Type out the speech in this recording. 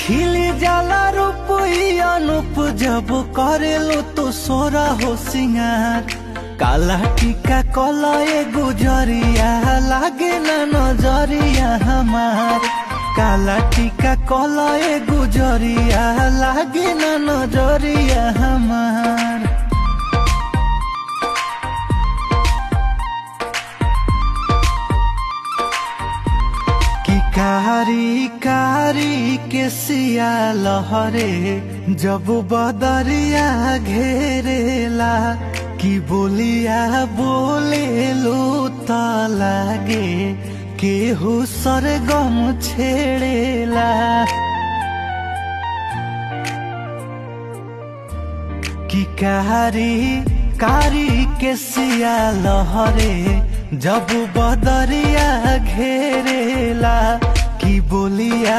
खिली जाला रूप अनूप जब करेलो तो सोरा हो सिंगार। काला टीका कलए गुजरिया लागे ना नजरिया हमार। काला टीका कलए गुजरिया लागे ना नजरिया हमार। कारी कारी के सिया लहरे जब बदरिया घेरेला कि बोलिया बोले लो त लागे केहू सरगम छेड़ेला। कि कारी कारी के सिया लहरे जब बदरिया घेरेला कि बोलिया